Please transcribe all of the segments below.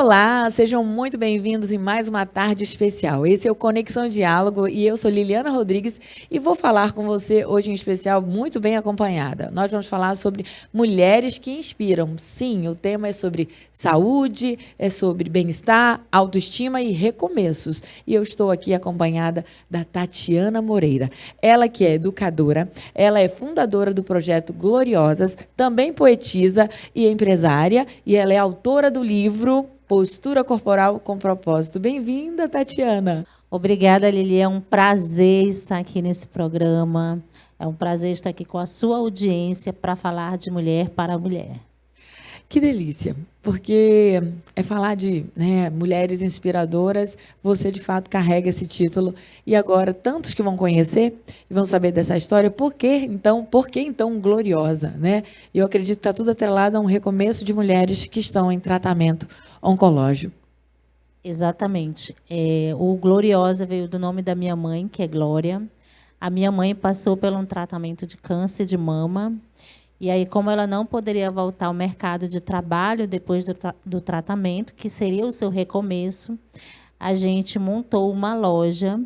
Olá, sejam muito bem-vindos em mais uma tarde especial. Esse é o Conexão Diálogo e eu sou Liliana Rodrigues e vou falar com você hoje em especial muito bem acompanhada. Nós vamos falar sobre mulheres que inspiram. Sim, o tema é sobre saúde, é sobre bem-estar, autoestima e recomeços. E eu estou aqui acompanhada da Tatiana Moreira. Ela que é educadora, ela é fundadora do projeto Gloriosas, também poetisa e empresária, e ela é autora do livro Postura Corporal com Propósito. Bem-vinda, Tatiana. Obrigada, Lili. É um prazer estar aqui nesse programa. É um prazer estar aqui com a sua audiência para falar de mulher para mulher. Que delícia, porque é falar de mulheres inspiradoras, você de fato carrega esse título, e agora tantos que vão conhecer e vão saber dessa história, por que então gloriosa, né? Eu acredito que está tudo atrelado a um recomeço de mulheres que estão em tratamento oncológico. Exatamente. O Gloriosa veio do nome da minha mãe, que é Glória. A minha mãe passou por um tratamento de câncer de mama. E aí, como ela não poderia voltar ao mercado de trabalho depois do tratamento, que seria o seu recomeço, a gente montou uma loja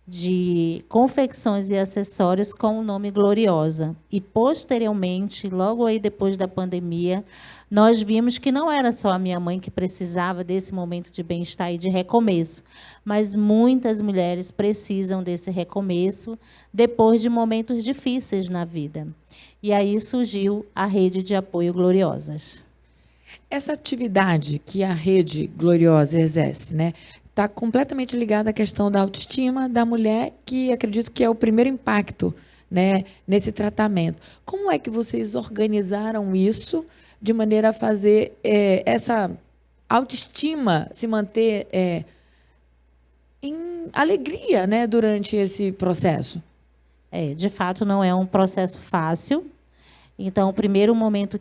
de confecções e acessórios com o nome Gloriosa. E, posteriormente, logo aí depois da pandemia, nós vimos que não era só a minha mãe que precisava desse momento de bem-estar e de recomeço, mas muitas mulheres precisam desse recomeço depois de momentos difíceis na vida. E aí surgiu a Rede de Apoio Gloriosas. Essa atividade que a Rede Gloriosa exerce, né, está completamente ligada à questão da autoestima da mulher, que acredito que é o primeiro impacto, né, nesse tratamento. Como é que vocês organizaram isso de maneira a fazer essa autoestima se manter em alegria, né, durante esse processo? De fato, não é um processo fácil. Então, o primeiro momento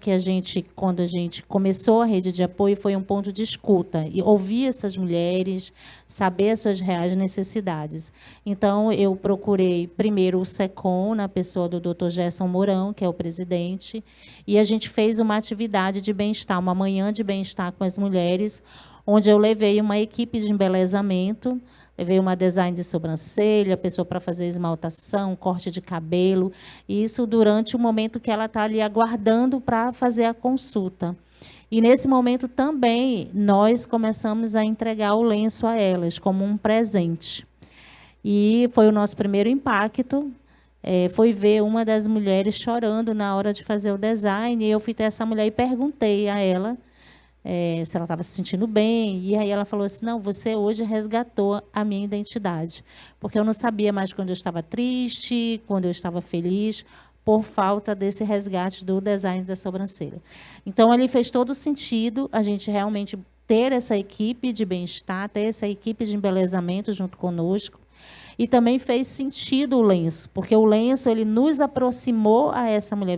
quando a gente começou a rede de apoio, foi um ponto de escuta, e ouvir essas mulheres, saber as suas reais necessidades. Então, eu procurei primeiro o SECOM, na pessoa do Dr. Gerson Mourão, que é o presidente, e a gente fez uma atividade de bem-estar, uma manhã de bem-estar com as mulheres, onde eu levei uma equipe de embelezamento. Levei uma design de sobrancelha, pessoa para fazer esmaltação, corte de cabelo. E isso durante o momento que ela está ali aguardando para fazer a consulta. E, nesse momento, também, nós começamos a entregar o lenço a elas, como um presente. E foi o nosso primeiro impacto. Foi ver uma das mulheres chorando na hora de fazer o design. E eu fui ter essa mulher e perguntei a ela se ela estava se sentindo bem. E aí ela falou assim, não, você hoje resgatou a minha identidade. Porque eu não sabia mais quando eu estava triste, quando eu estava feliz, por falta desse resgate do design da sobrancelha. Então, ali fez todo sentido a gente realmente ter essa equipe de bem-estar, ter essa equipe de embelezamento junto conosco. E também fez sentido o lenço, porque o lenço ele nos aproximou a essa mulher.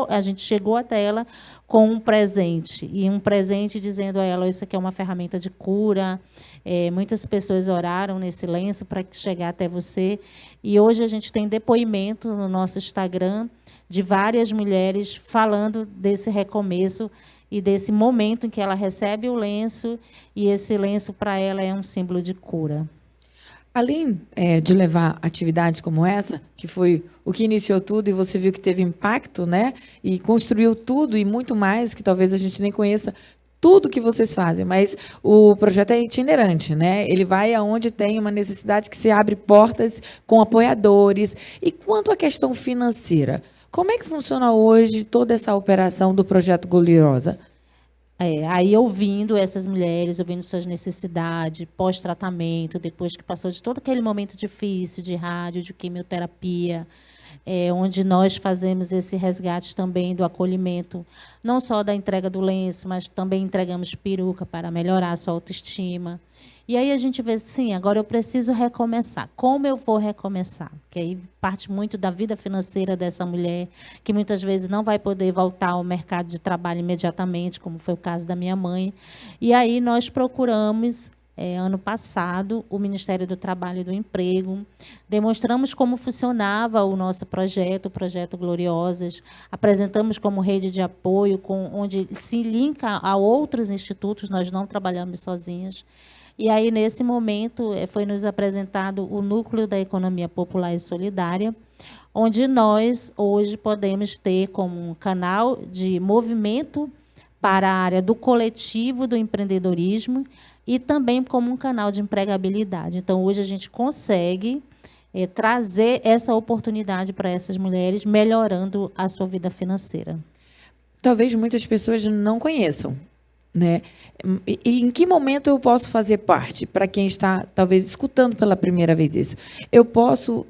A gente chegou até ela com um presente, e um presente dizendo a ela, isso aqui é uma ferramenta de cura. Muitas pessoas oraram nesse lenço para chegar até você. E hoje a gente tem depoimento no nosso Instagram de várias mulheres falando desse recomeço e desse momento em que ela recebe o lenço, e esse lenço para ela é um símbolo de cura. Além de levar atividades como essa, que foi o que iniciou tudo e você viu que teve impacto, né? E construiu tudo e muito mais, que talvez a gente nem conheça tudo que vocês fazem, mas o projeto é itinerante, né? Ele vai aonde tem uma necessidade, que se abre portas com apoiadores. E quanto à questão financeira, como é que funciona hoje toda essa operação do Projeto Gloriosa? Aí ouvindo essas mulheres, ouvindo suas necessidades, pós-tratamento, depois que passou de todo aquele momento difícil de rádio, de quimioterapia, onde nós fazemos esse resgate também do acolhimento, não só da entrega do lenço, mas também entregamos peruca para melhorar a sua autoestima. E aí a gente vê, sim, agora eu preciso recomeçar. Como eu vou recomeçar? Que aí parte muito da vida financeira dessa mulher, que muitas vezes não vai poder voltar ao mercado de trabalho imediatamente, como foi o caso da minha mãe. E aí nós procuramos ano passado, o Ministério do Trabalho e do Emprego. Demonstramos como funcionava o nosso projeto, o Projeto Gloriosas. Apresentamos como rede de apoio, onde se linka a outros institutos, nós não trabalhamos sozinhas. E aí, nesse momento, foi nos apresentado o Núcleo da Economia Popular e Solidária, onde nós, hoje, podemos ter como um canal de movimento para a área do coletivo do empreendedorismo e também como um canal de empregabilidade. Então, hoje, a gente consegue trazer essa oportunidade para essas mulheres, melhorando a sua vida financeira. Talvez muitas pessoas não conheçam, né? E em que momento eu posso fazer parte? Para quem está, talvez, escutando pela primeira vez isso. Eu posso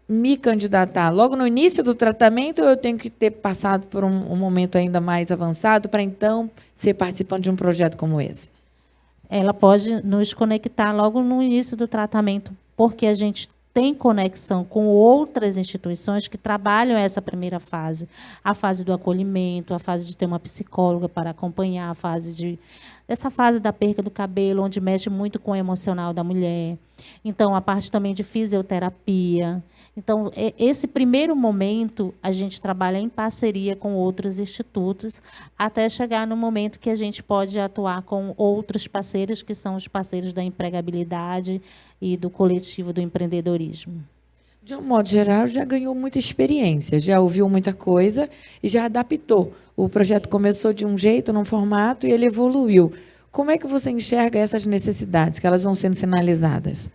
me candidatar logo no início do tratamento ou eu tenho que ter passado por um momento ainda mais avançado para, então, ser participante de um projeto como esse? Ela pode nos conectar logo no início do tratamento, porque a gente tem conexão com outras instituições que trabalham essa primeira fase. A fase do acolhimento, a fase de ter uma psicóloga para acompanhar, essa fase da perca do cabelo, onde mexe muito com o emocional da mulher. Então, a parte também de fisioterapia. Então, esse primeiro momento, a gente trabalha em parceria com outros institutos, até chegar no momento que a gente pode atuar com outros parceiros, que são os parceiros da empregabilidade e do coletivo do empreendedorismo. De um modo geral, já ganhou muita experiência, já ouviu muita coisa e já adaptou. O projeto começou de um jeito, num formato, e ele evoluiu. Como é que você enxerga essas necessidades, que elas vão sendo sinalizadas?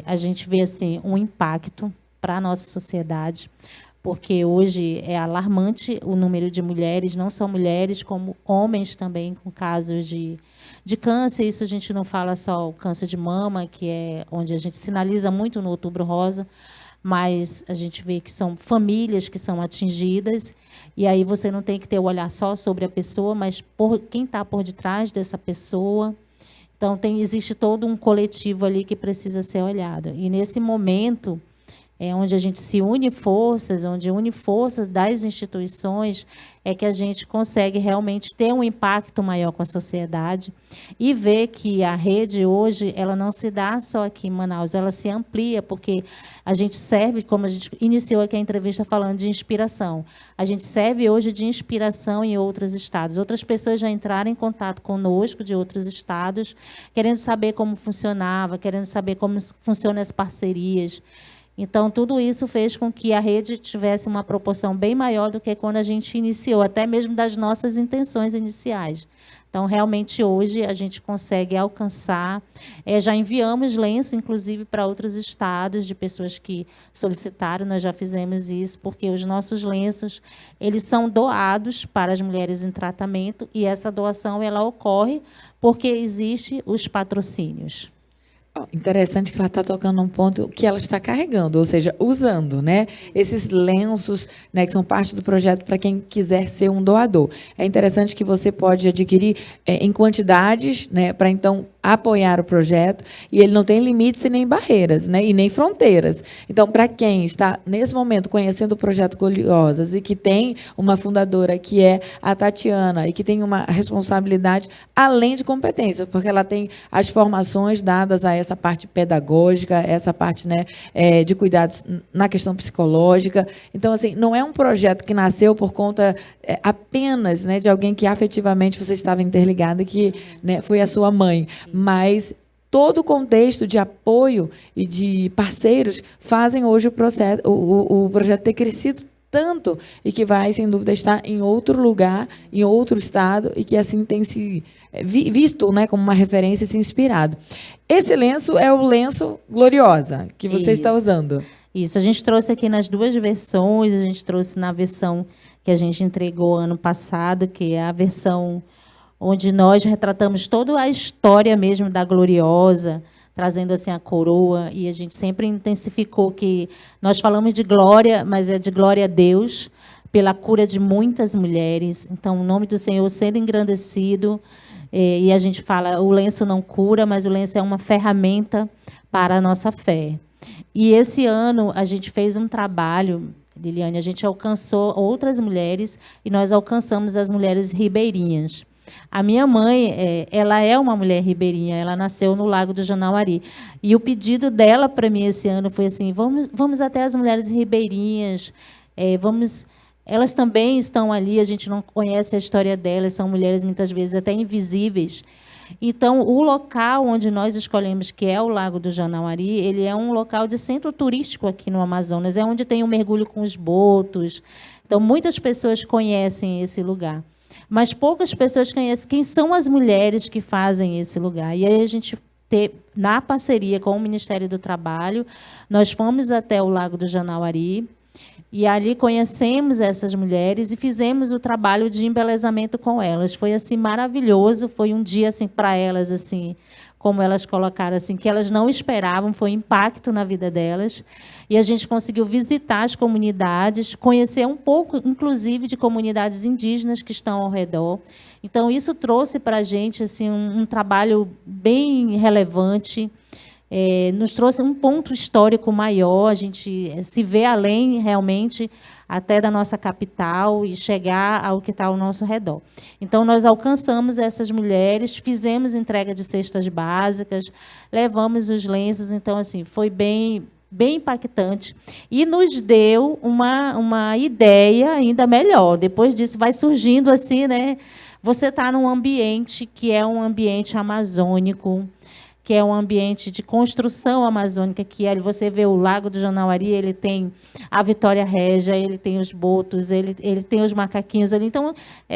A gente vê assim, um impacto para a nossa sociedade, porque hoje é alarmante o número de mulheres, não só mulheres, como homens também, com casos de câncer. Isso a gente não fala só o câncer de mama, que é onde a gente sinaliza muito no Outubro Rosa, mas a gente vê que são famílias que são atingidas, e aí você não tem que ter o olhar só sobre a pessoa, mas por quem está por detrás dessa pessoa. Então, existe todo um coletivo ali que precisa ser olhado. E, nesse momento, onde a gente se une forças, onde une forças das instituições, é que a gente consegue realmente ter um impacto maior com a sociedade e ver que a rede hoje, ela não se dá só aqui em Manaus, ela se amplia, porque a gente serve, como a gente iniciou aqui a entrevista falando de inspiração, a gente serve hoje de inspiração em outros estados. Outras pessoas já entraram em contato conosco de outros estados, querendo saber como funcionava, querendo saber como funcionam as parcerias. Então, tudo isso fez com que a rede tivesse uma proporção bem maior do que quando a gente iniciou, até mesmo das nossas intenções iniciais. Então, realmente, hoje, a gente consegue alcançar. Já enviamos lenço, inclusive, para outros estados, de pessoas que solicitaram, nós já fizemos isso, porque os nossos lenços, eles são doados para as mulheres em tratamento, e essa doação ela ocorre porque existem os patrocínios. Interessante que ela está tocando um ponto que ela está carregando, ou seja, usando, né, esses lenços, né, que são parte do projeto para quem quiser ser um doador. É interessante que você pode adquirir em quantidades, né, para então apoiar o projeto, e ele não tem limites e nem barreiras, né, e nem fronteiras. Então, para quem está nesse momento conhecendo o projeto Gloriosas e que tem uma fundadora que é a Tatiana e que tem uma responsabilidade além de competência, porque ela tem as formações dadas a essa parte pedagógica, essa parte, né, de cuidados na questão psicológica. Então, assim, não é um projeto que nasceu por conta apenas, né, de alguém que afetivamente você estava interligada, que, né, foi a sua mãe, mas todo o contexto de apoio e de parceiros fazem hoje o projeto ter crescido tanto e que vai, sem dúvida, estar em outro lugar, em outro estado, e que assim tem se visto, né, como uma referência e se inspirado. Esse lenço é o lenço Gloriosa, que você está usando. Isso, a gente trouxe aqui nas duas versões, a gente trouxe na versão que a gente entregou ano passado, que é a versão onde nós retratamos toda a história mesmo da Gloriosa, trazendo assim a coroa, e a gente sempre intensificou que nós falamos de glória, mas é de glória a Deus, pela cura de muitas mulheres. Então, o nome do Senhor sendo engrandecido, e a gente fala, o lenço não cura, mas o lenço é uma ferramenta para a nossa fé. E esse ano a gente fez um trabalho, Liliane, a gente alcançou outras mulheres, e nós alcançamos as mulheres ribeirinhas. A minha mãe, ela é uma mulher ribeirinha, ela nasceu no Lago do Janauari. E o pedido dela para mim esse ano foi assim: vamos até as mulheres ribeirinhas, vamos. Elas também estão ali, a gente não conhece a história delas, são mulheres muitas vezes até invisíveis. Então, o local onde nós escolhemos, que é o Lago do Janauari, ele é um local de centro turístico aqui no Amazonas, é onde tem o mergulho com os botos. Então, muitas pessoas conhecem esse lugar, mas poucas pessoas conhecem quem são as mulheres que fazem esse lugar. E aí a gente, na parceria com o Ministério do Trabalho, nós fomos até o Lago do Janauari, e ali conhecemos essas mulheres e fizemos o trabalho de embelezamento com elas. Foi assim maravilhoso, foi um dia assim para elas assim, como elas colocaram assim, que elas não esperavam, foi um impacto na vida delas. E a gente conseguiu visitar as comunidades, conhecer um pouco, inclusive, de comunidades indígenas que estão ao redor. Então, isso trouxe para a gente assim, um trabalho bem relevante. Nos trouxe um ponto histórico maior, a gente se vê além, realmente, até da nossa capital e chegar ao que está ao nosso redor. Então, nós alcançamos essas mulheres, fizemos entrega de cestas básicas, levamos os lenços, então, assim, foi bem impactante e nos deu uma ideia ainda melhor. Depois disso, vai surgindo assim, né? Você está num ambiente que é um ambiente amazônico, que é um ambiente de construção amazônica, que ali você vê o Lago do Janauari, ele tem a Vitória Régia, ele tem os botos, ele tem os macaquinhos ali. Então,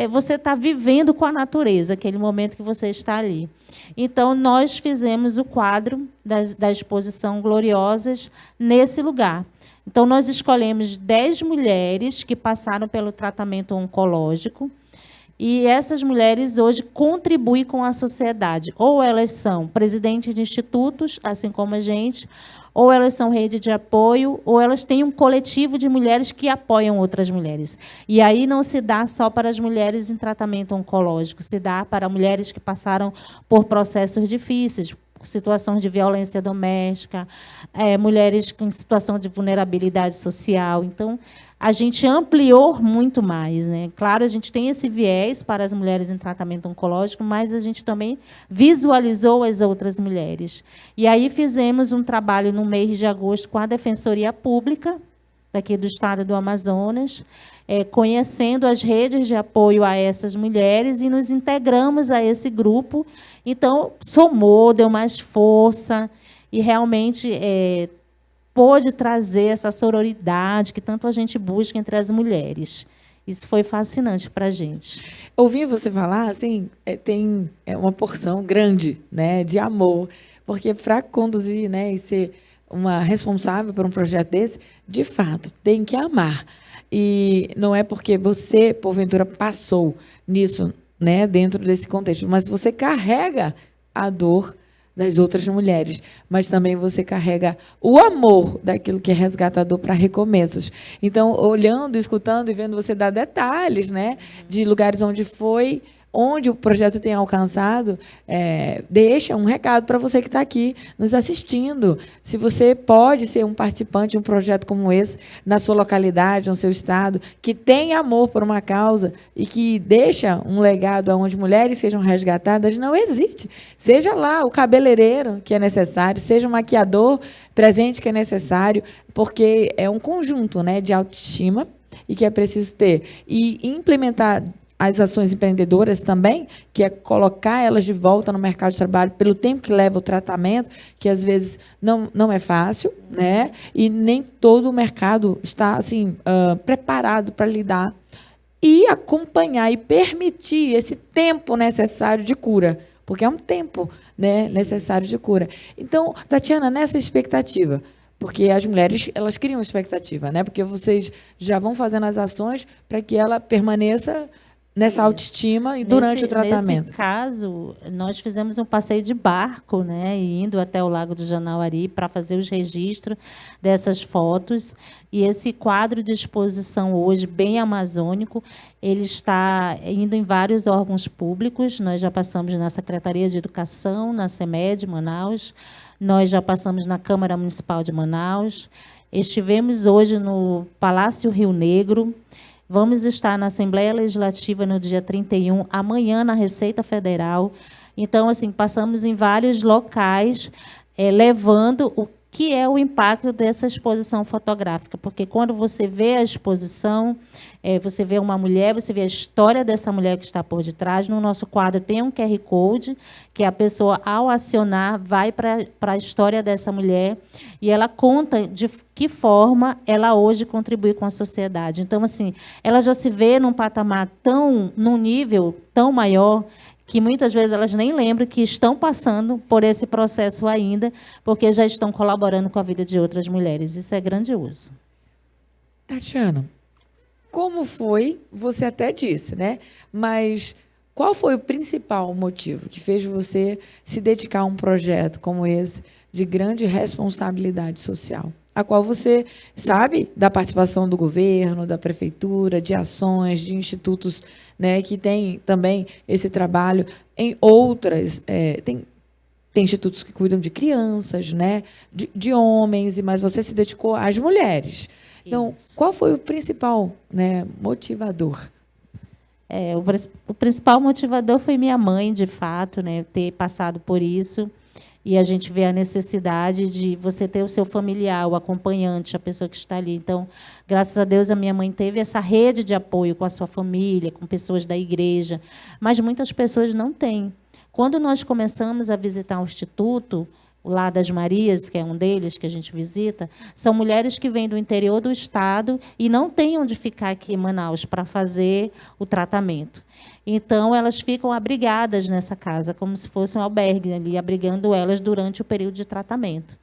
você está vivendo com a natureza, aquele momento que você está ali. Então, nós fizemos o quadro da exposição Gloriosas nesse lugar. Então, nós escolhemos 10 mulheres que passaram pelo tratamento oncológico, e essas mulheres hoje contribuem com a sociedade. Ou elas são presidentes de institutos, assim como a gente, ou elas são rede de apoio, ou elas têm um coletivo de mulheres que apoiam outras mulheres. E aí não se dá só para as mulheres em tratamento oncológico, se dá para mulheres que passaram por processos difíceis, situações de violência doméstica, mulheres em situação de vulnerabilidade social. Então, a gente ampliou muito mais, né? Claro, a gente tem esse viés para as mulheres em tratamento oncológico, mas a gente também visualizou as outras mulheres. E aí fizemos um trabalho no mês de agosto com a Defensoria Pública, daqui do estado do Amazonas, conhecendo as redes de apoio a essas mulheres e nos integramos a esse grupo. Então, somou, deu mais força e realmente pôde trazer essa sororidade que tanto a gente busca entre as mulheres. Isso foi fascinante para a gente. Ouvir você falar, assim, tem uma porção grande, né, de amor, porque para conduzir, né, e ser uma responsável por um projeto desse, de fato, tem que amar. E não é porque você, porventura, passou nisso, né, dentro desse contexto, mas você carrega a dor das outras mulheres, mas também você carrega o amor daquilo que é resgatador para recomeços. Então, olhando, escutando e vendo você dar detalhes, né, de lugares onde o projeto tem alcançado, deixa um recado para você que está aqui nos assistindo. Se você pode ser um participante de um projeto como esse, na sua localidade, no seu estado, que tem amor por uma causa e que deixa um legado onde mulheres sejam resgatadas, não hesite. Seja lá o cabeleireiro que é necessário, seja o maquiador presente que é necessário, porque é um conjunto, né, de autoestima e que é preciso ter. E implementar as ações empreendedoras também, que é colocar elas de volta no mercado de trabalho pelo tempo que leva o tratamento, que às vezes não é fácil, né? E nem todo o mercado está assim, preparado para lidar. E acompanhar e permitir esse tempo necessário de cura, porque é um tempo, né, necessário de cura. Então, Tatiana, nessa expectativa, porque as mulheres, elas criam expectativa, né? Porque vocês já vão fazendo as ações para que ela permaneça nessa autoestima e durante o tratamento. Nesse caso, nós fizemos um passeio de barco, né, indo até o Lago do Janauari para fazer os registros dessas fotos. E esse quadro de exposição hoje, bem amazônico, ele está indo em vários órgãos públicos. Nós já passamos na Secretaria de Educação, na CEMED, Manaus. Nós já passamos na Câmara Municipal de Manaus. Estivemos hoje no Palácio Rio Negro. Vamos estar na Assembleia Legislativa no dia 31, amanhã na Receita Federal. Então, assim, passamos em vários locais, levando o que é o impacto dessa exposição fotográfica. Porque quando você vê a exposição, você vê uma mulher, você vê a história dessa mulher que está por detrás. No nosso quadro tem um QR Code, que a pessoa, ao acionar, vai para a história dessa mulher e ela conta de que forma ela hoje contribui com a sociedade. Então, assim, ela já se vê num patamar num nível tão maior, que muitas vezes elas nem lembram que estão passando por esse processo ainda, porque já estão colaborando com a vida de outras mulheres. Isso é grandioso. Tatiana, como foi, você até disse, né? Mas qual foi o principal motivo que fez você se dedicar a um projeto como esse, de grande responsabilidade social, a qual você sabe da participação do governo, da prefeitura, de ações, de institutos, né, que tem também esse trabalho em outras... Tem institutos que cuidam de crianças, né, de homens, mas você se dedicou às mulheres. Então, qual foi o principal, né, motivador? O principal motivador foi minha mãe, de fato, né, ter passado por isso. E a gente vê a necessidade de você ter o seu familiar, o acompanhante, a pessoa que está ali. Então, graças a Deus, a minha mãe teve essa rede de apoio com a sua família, com pessoas da igreja, mas muitas pessoas não têm. Quando nós começamos a visitar o Instituto, o Lar das Marias, que é um deles que a gente visita, são mulheres que vêm do interior do estado e não têm onde ficar aqui em Manaus para fazer o tratamento. Então, elas ficam abrigadas nessa casa, como se fosse um albergue ali, abrigando elas durante o período de tratamento.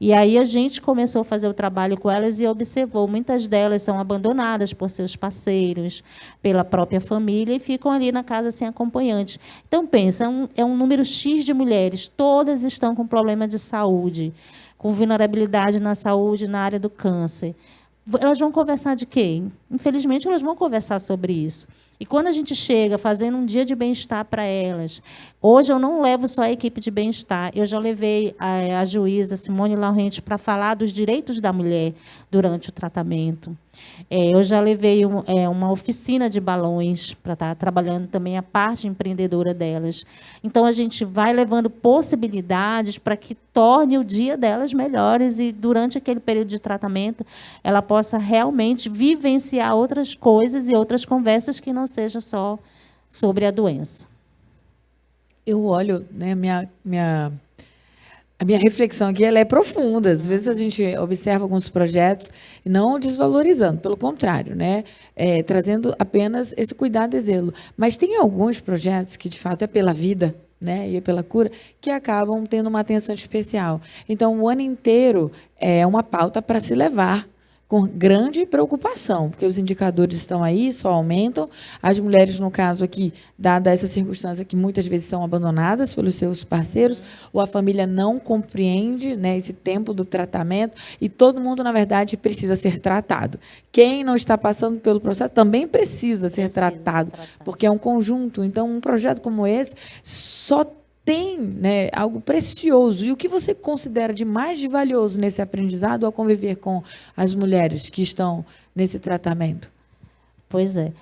E aí a gente começou a fazer o trabalho com elas e observou, muitas delas são abandonadas por seus parceiros, pela própria família, e ficam ali na casa sem acompanhante. Então, pensa, é um número X de mulheres, todas estão com problema de saúde, com vulnerabilidade na saúde, na área do câncer. Elas vão conversar de quê? Infelizmente, elas vão conversar sobre isso. E quando a gente chega fazendo um dia de bem-estar para elas, hoje eu não levo só a equipe de bem-estar, eu já levei a juíza Simone Laurenti para falar dos direitos da mulher durante o tratamento. Eu já levei uma oficina de balões para estar trabalhando também a parte empreendedora delas. Então, a gente vai levando possibilidades para que torne o dia delas melhores e, durante aquele período de tratamento, ela possa realmente vivenciar outras coisas e outras conversas que não seja só sobre a doença. Eu olho, né, a minha reflexão aqui ela é profunda. Às vezes a gente observa alguns projetos e não desvalorizando, pelo contrário, né, trazendo apenas esse cuidado e zelo. Mas tem alguns projetos que, de fato, é pela vida, né, e é pela cura, que acabam tendo uma atenção especial. Então, o ano inteiro é uma pauta para se levar com grande preocupação, porque os indicadores estão aí, só aumentam. As mulheres, no caso aqui, dada essa circunstância que muitas vezes são abandonadas pelos seus parceiros, ou a família não compreende, né, esse tempo do tratamento, e todo mundo, na verdade, precisa ser tratado. Quem não está passando pelo processo também precisa ser tratado, porque é um conjunto. Então, um projeto como esse só tem, né, algo precioso. E o que você considera de mais de valioso nesse aprendizado ao conviver com as mulheres que estão nesse tratamento? Pois é.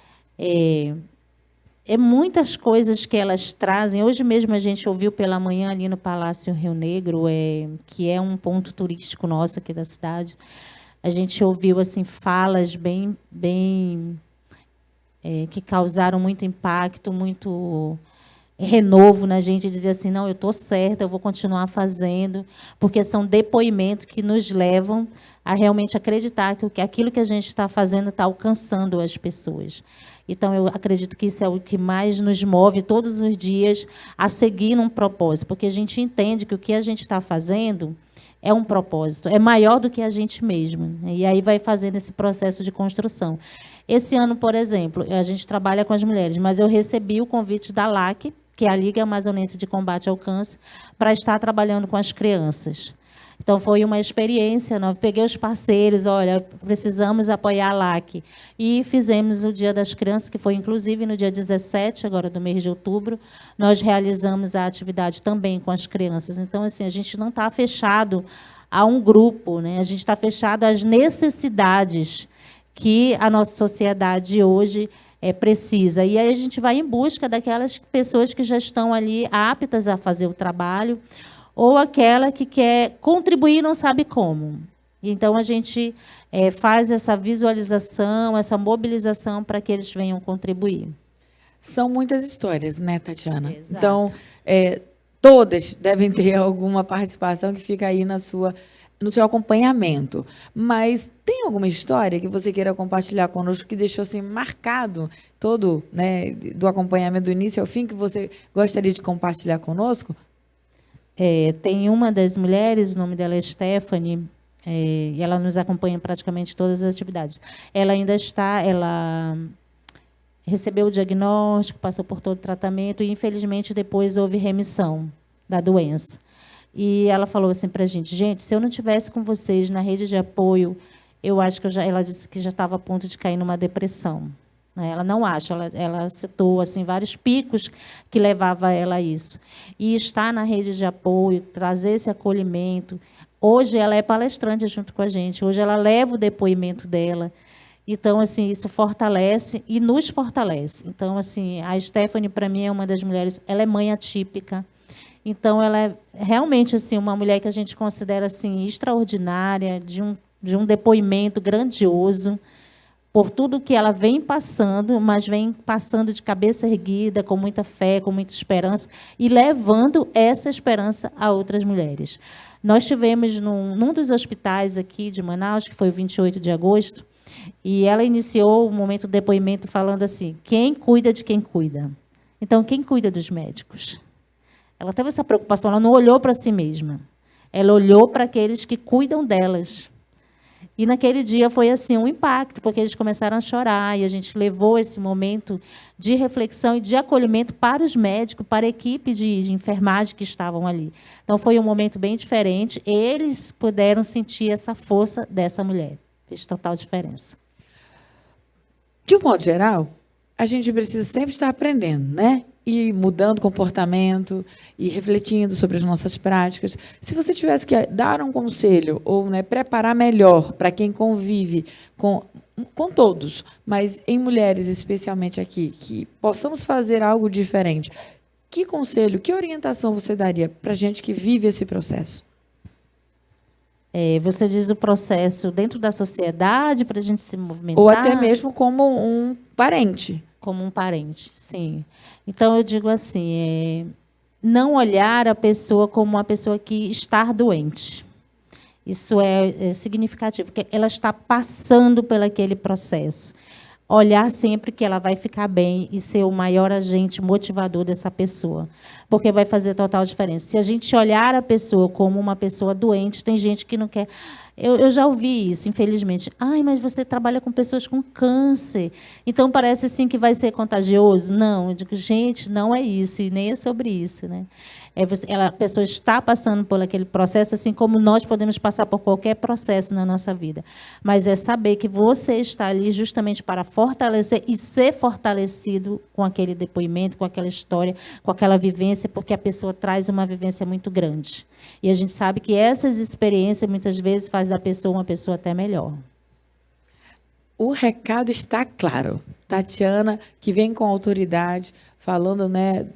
Muitas coisas que elas trazem. Hoje mesmo a gente ouviu pela manhã ali no Palácio Rio Negro, que é um ponto turístico nosso aqui da cidade. A gente ouviu assim, falas bem que causaram muito impacto, muito renovo na gente, dizer assim, não, eu estou certa, eu vou continuar fazendo, porque são depoimentos que nos levam a realmente acreditar que aquilo que a gente está fazendo está alcançando as pessoas. Então, eu acredito que isso é o que mais nos move todos os dias a seguir num propósito, porque a gente entende que o que a gente está fazendo é um propósito, é maior do que a gente mesmo. E aí vai fazendo esse processo de construção. Esse ano, por exemplo, a gente trabalha com as mulheres, mas eu recebi o convite da LAC, que é a Liga Amazonense de Combate ao Câncer, para estar trabalhando com as crianças. Então, foi uma experiência. Eu peguei os parceiros, olha, precisamos apoiar a LAC. E fizemos o Dia das Crianças, que foi, inclusive, no dia 17, agora do mês de outubro, nós realizamos a atividade também com as crianças. Então, assim, a gente não está fechado a um grupo, né? A gente está fechado às necessidades que a nossa sociedade hoje precisa. E aí a gente vai em busca daquelas pessoas que já estão ali aptas a fazer o trabalho, ou aquela que quer contribuir e não sabe como. Então, a gente faz essa visualização, essa mobilização para que eles venham contribuir. São muitas histórias, né, Tatiana? Exato. Então, todas devem ter alguma participação que fica aí no seu acompanhamento. Mas tem alguma história que você queira compartilhar conosco que deixou assim marcado todo, né, do acompanhamento do início ao fim, que você gostaria de compartilhar conosco? Tem uma das mulheres, o nome dela é Stephanie, e ela nos acompanha em praticamente todas as atividades. Ela recebeu o diagnóstico, passou por todo o tratamento e, infelizmente, depois houve remissão da doença. E ela falou assim para a gente, se eu não tivesse com vocês na rede de apoio, eu acho que ela disse que já estava a ponto de cair numa depressão. Ela não acha, ela citou assim, vários picos que levavam ela a isso. E estar na rede de apoio, trazer esse acolhimento. Hoje ela é palestrante junto com a gente, hoje ela leva o depoimento dela. Então, assim, isso fortalece e nos fortalece. Então, assim, a Stephanie, para mim, é uma das mulheres, ela é mãe atípica. Então, ela é realmente assim, uma mulher que a gente considera assim, extraordinária, de um depoimento grandioso, por tudo que ela vem passando, mas vem passando de cabeça erguida, com muita fé, com muita esperança, e levando essa esperança a outras mulheres. Nós tivemos num dos hospitais aqui de Manaus, que foi o 28 de agosto, e ela iniciou o momento do depoimento falando assim, quem cuida de quem cuida? Então, quem cuida dos médicos? Ela teve essa preocupação, ela não olhou para si mesma. Ela olhou para aqueles que cuidam delas. E, naquele dia, foi assim um impacto, porque eles começaram a chorar, e a gente levou esse momento de reflexão e de acolhimento para os médicos, para a equipe de enfermagem que estavam ali. Então, foi um momento bem diferente. Eles puderam sentir essa força dessa mulher. Fez total diferença. De um modo geral, a gente precisa sempre estar aprendendo, né? E mudando comportamento e refletindo sobre as nossas práticas. Se você tivesse que dar um conselho ou, né, preparar melhor para quem convive com todos, mas em mulheres especialmente aqui, que possamos fazer algo diferente, que conselho, que orientação você daria para a gente que vive esse processo? Você diz o processo dentro da sociedade para a gente se movimentar? Ou até mesmo como um parente. Como um parente, sim. Então, eu digo assim, não olhar a pessoa como uma pessoa que está doente. Isso é significativo, porque ela está passando por aquele processo. Olhar sempre que ela vai ficar bem e ser o maior agente motivador dessa pessoa, porque vai fazer total diferença. Se a gente olhar a pessoa como uma pessoa doente, tem gente que não quer... Eu já ouvi isso, infelizmente. Mas você trabalha com pessoas com câncer, então parece assim que vai ser contagioso. Não, eu digo, gente, não é isso, e nem é sobre isso, né? A pessoa está passando por aquele processo, assim como nós podemos passar por qualquer processo na nossa vida. Mas é saber que você está ali justamente para fortalecer e ser fortalecido com aquele depoimento, com aquela história, com aquela vivência, porque a pessoa traz uma vivência muito grande. E a gente sabe que essas experiências, muitas vezes, faz da pessoa uma pessoa até melhor. O recado está claro. Tatiana, que vem com autoridade, falando, né,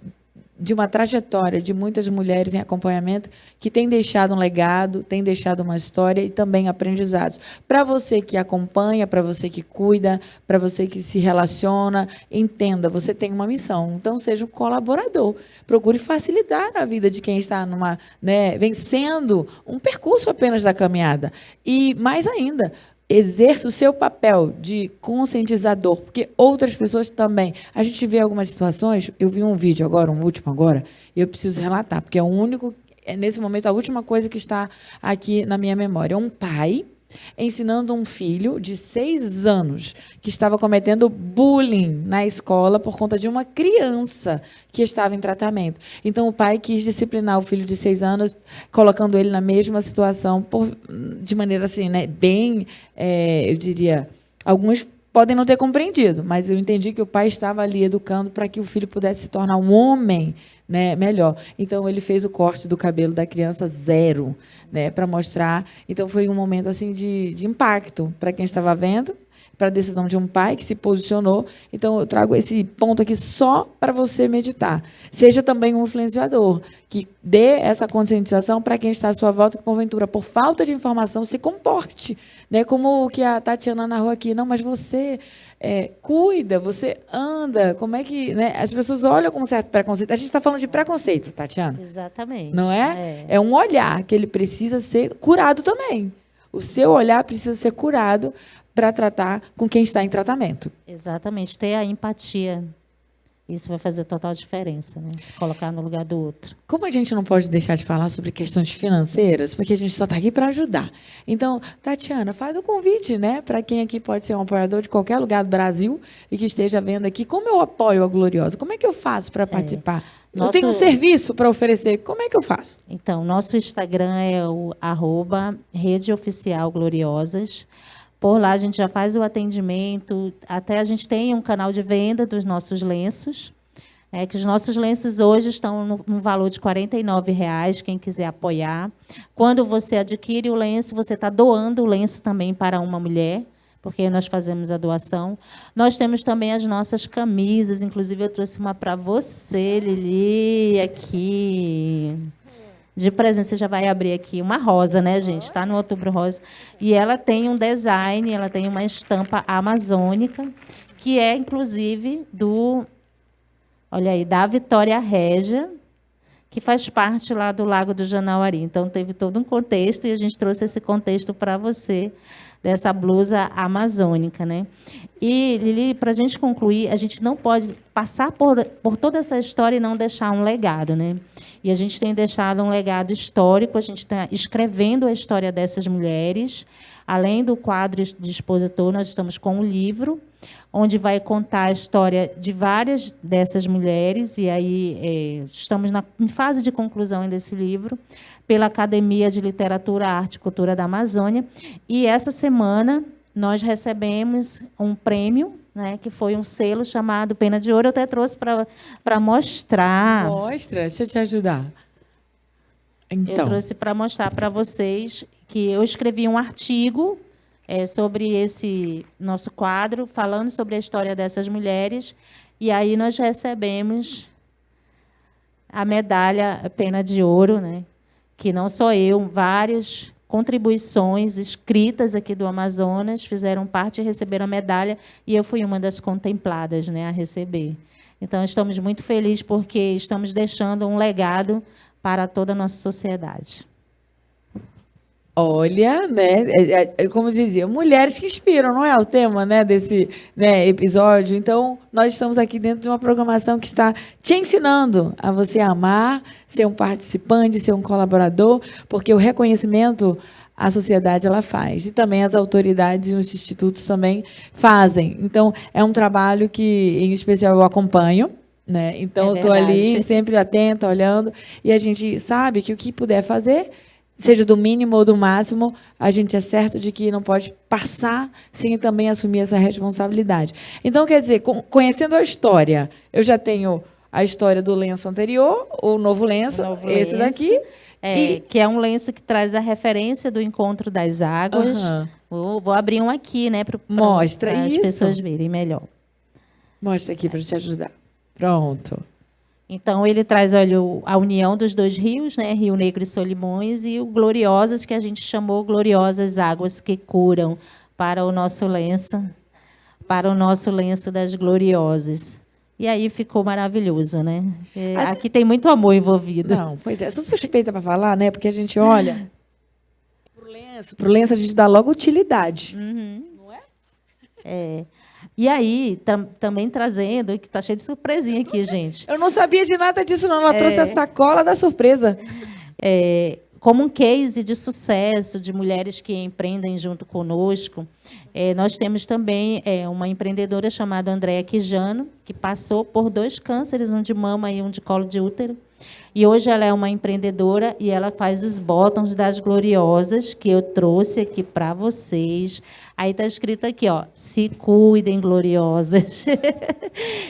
de uma trajetória de muitas mulheres em acompanhamento que tem deixado um legado, tem deixado uma história e também aprendizados. Para você que acompanha, para você que cuida, para você que se relaciona, entenda, você tem uma missão. Então, seja um colaborador. Procure facilitar a vida de quem está vencendo um percurso apenas da caminhada. E, mais ainda, exerça o seu papel de conscientizador, porque outras pessoas também. A gente vê algumas situações, eu vi um vídeo agora, um último agora, e eu preciso relatar, porque é o único, nesse momento, a última coisa que está aqui na minha memória. É um pai ensinando um filho de 6 anos que estava cometendo bullying na escola por conta de uma criança que estava em tratamento. Então, o pai quis disciplinar o filho de 6 anos, colocando ele na mesma situação, de maneira assim, né, bem, eu diria, alguns podem não ter compreendido, mas eu entendi que o pai estava ali educando para que o filho pudesse se tornar um homem, né, melhor. Então, ele fez o corte do cabelo da criança 0, né, para mostrar. Então, foi um momento assim de impacto para quem estava vendo. para a decisão de um pai que se posicionou. Então, eu trago esse ponto aqui só para você meditar. Seja também um influenciador, que dê essa conscientização para quem está à sua volta, que, porventura, por falta de informação, se comporte. Né? Como o que a Tatiana narrou aqui. Não, mas você cuida, você anda. Como é que... Né? As pessoas olham com um certo preconceito. A gente está falando de preconceito, Tatiana. Exatamente. Não é? É um olhar que ele precisa ser curado também. O seu olhar precisa ser curado para tratar com quem está em tratamento. Exatamente, ter a empatia. Isso vai fazer total diferença, né? Se colocar no lugar do outro. Como a gente não pode deixar de falar sobre questões financeiras, porque a gente só está aqui para ajudar. Então, Tatiana, faz o convite, né, para quem aqui pode ser um apoiador de qualquer lugar do Brasil e que esteja vendo aqui. Como eu apoio a Gloriosa? Como é que eu faço para participar? Eu tenho um serviço para oferecer. Como é que eu faço? Então, nosso Instagram é o @redeoficialgloriosas. Por lá a gente já faz o atendimento, até a gente tem um canal de venda dos nossos lenços, que os nossos lenços hoje estão no valor de R$ 49,00, quem quiser apoiar. Quando você adquire o lenço, você está doando o lenço também para uma mulher, porque nós fazemos a doação. Nós temos também as nossas camisas, inclusive eu trouxe uma para você, Lili, aqui... De presente, você já vai abrir aqui uma rosa, né, gente? Está no Outubro Rosa. E ela tem um design, ela tem uma estampa amazônica, que é, inclusive, olha aí, da Vitória Régia, que faz parte lá do Lago do Janauari. Então, teve todo um contexto, e a gente trouxe esse contexto para você, dessa blusa amazônica, né? E, Lili, para a gente concluir, a gente não pode passar por toda essa história e não deixar um legado, né? E a gente tem deixado um legado histórico, a gente está escrevendo a história dessas mulheres. Além do quadro de expositor, nós estamos com um livro, onde vai contar a história de várias dessas mulheres, e aí estamos em fase de conclusão desse livro, pela Academia de Literatura, Arte e Cultura da Amazônia. E essa semana nós recebemos um prêmio, né, que foi um selo chamado Pena de Ouro. Eu até trouxe para mostrar. Mostra, deixa eu te ajudar. Então. Eu trouxe para mostrar para vocês que eu escrevi um artigo sobre esse nosso quadro, falando sobre a história dessas mulheres, e aí nós recebemos a medalha Pena de Ouro, né, que não só eu, várias contribuições escritas aqui do Amazonas fizeram parte e receberam a medalha, e eu fui uma das contempladas, né, a receber. Então, estamos muito felizes porque estamos deixando um legado para toda a nossa sociedade. Olha, né, como dizia, mulheres que inspiram, não é o tema, né, desse, né, episódio? Então, nós estamos aqui dentro de uma programação que está te ensinando a você amar, ser um participante, ser um colaborador, porque o reconhecimento a sociedade ela faz, e também as autoridades e os institutos também fazem. Então, é um trabalho que, em especial, eu acompanho, né? Então, eu estou ali sempre atenta, olhando, e a gente sabe que o que puder fazer, seja do mínimo ou do máximo, a gente é certo de que não pode passar sem também assumir essa responsabilidade. Então, quer dizer, conhecendo a história, eu já tenho a história do lenço anterior, o novo lenço, esse daqui. Que é um lenço que traz a referência do Encontro das Águas. Vou abrir um aqui, né, para as pessoas verem melhor. Mostra aqui para te ajudar. Pronto. Então, ele traz, olha, a união dos dois rios, né, Rio Negro e Solimões, e o Gloriosas, que a gente chamou Gloriosas Águas que Curam, para o nosso lenço das Gloriosas. E aí ficou maravilhoso, né? Aqui tem muito amor envolvido. Não, pois é. Sou suspeita para falar, né? Porque a gente olha pro lenço a gente dá logo utilidade. Não é? E aí, também trazendo, que está cheio de surpresinha aqui, gente. Eu não sabia de nada disso, não. Ela trouxe a sacola da surpresa. Como um case de sucesso de mulheres que empreendem junto conosco, nós temos também uma empreendedora chamada Andréa Quijano, que passou por 2 cânceres, um de mama e um de colo de útero. E hoje ela é uma empreendedora e ela faz os botões das Gloriosas, que eu trouxe aqui para vocês. Aí está escrito aqui, ó, se cuidem, Gloriosas.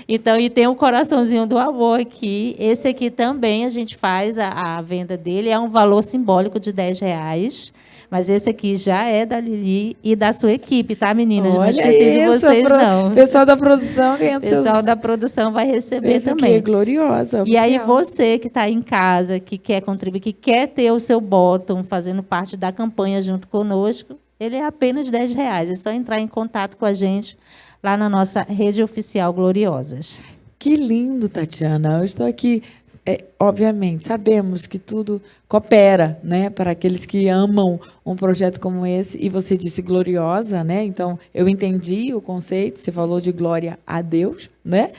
Então, e tem um coraçãozinho do amor aqui. Esse aqui também a gente faz a venda dele, é um valor simbólico de R$ 10, Mas esse aqui já é da Lili e da sua equipe, tá, meninas? Não Olha esqueci de isso, vocês, não. Pessoal da produção ganhando O pessoal seus... da produção vai receber Esse aqui também. é gloriosa, E aí, oficial. você que está em casa, que quer contribuir, que quer ter o seu bottom fazendo parte da campanha junto conosco, ele é apenas R$10. É só entrar em contato com a gente lá na nossa rede oficial Gloriosas. Que lindo, Tatiana. Eu estou aqui, obviamente, sabemos que tudo coopera, né, para aqueles que amam um projeto como esse, e você disse gloriosa, né? Então, eu entendi o conceito, você falou de glória a Deus, né?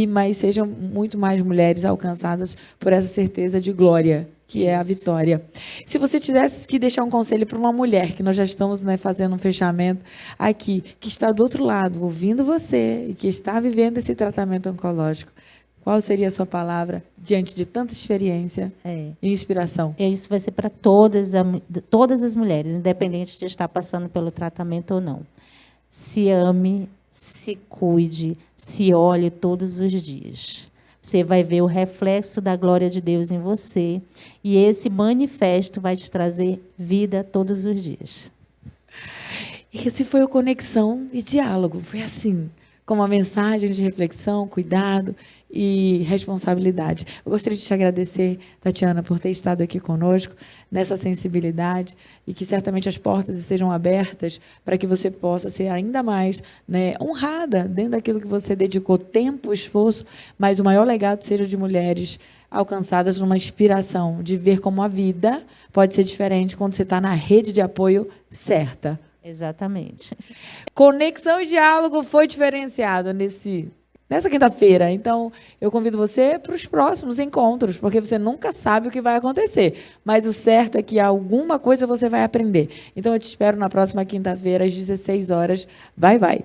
Mas sejam muito mais mulheres alcançadas por essa certeza de glória, que é a vitória. Se você tivesse que deixar um conselho para uma mulher, que nós já estamos, né, fazendo um fechamento aqui, que está do outro lado, ouvindo você, e que está vivendo esse tratamento oncológico, qual seria a sua palavra diante de tanta experiência e inspiração? Isso vai ser para todas as mulheres, independente de estar passando pelo tratamento ou não. Se ame, se cuide, se olhe todos os dias. Você vai ver o reflexo da glória de Deus em você, e esse manifesto vai te trazer vida todos os dias. Esse foi o Conexão e Diálogo. Foi assim, com uma mensagem de reflexão, cuidado e responsabilidade. Eu gostaria de te agradecer, Tatiana, por ter estado aqui conosco, nessa sensibilidade, e que certamente as portas estejam abertas para que você possa ser ainda mais, né, honrada dentro daquilo que você dedicou tempo, esforço, mas o maior legado seja de mulheres alcançadas numa inspiração de ver como a vida pode ser diferente quando você está na rede de apoio certa. Exatamente. Conexão e Diálogo foi diferenciado nessa quinta-feira. Então, eu convido você para os próximos encontros, porque você nunca sabe o que vai acontecer. Mas o certo é que alguma coisa você vai aprender. Então, eu te espero na próxima quinta-feira, às 16 horas. Vai, vai!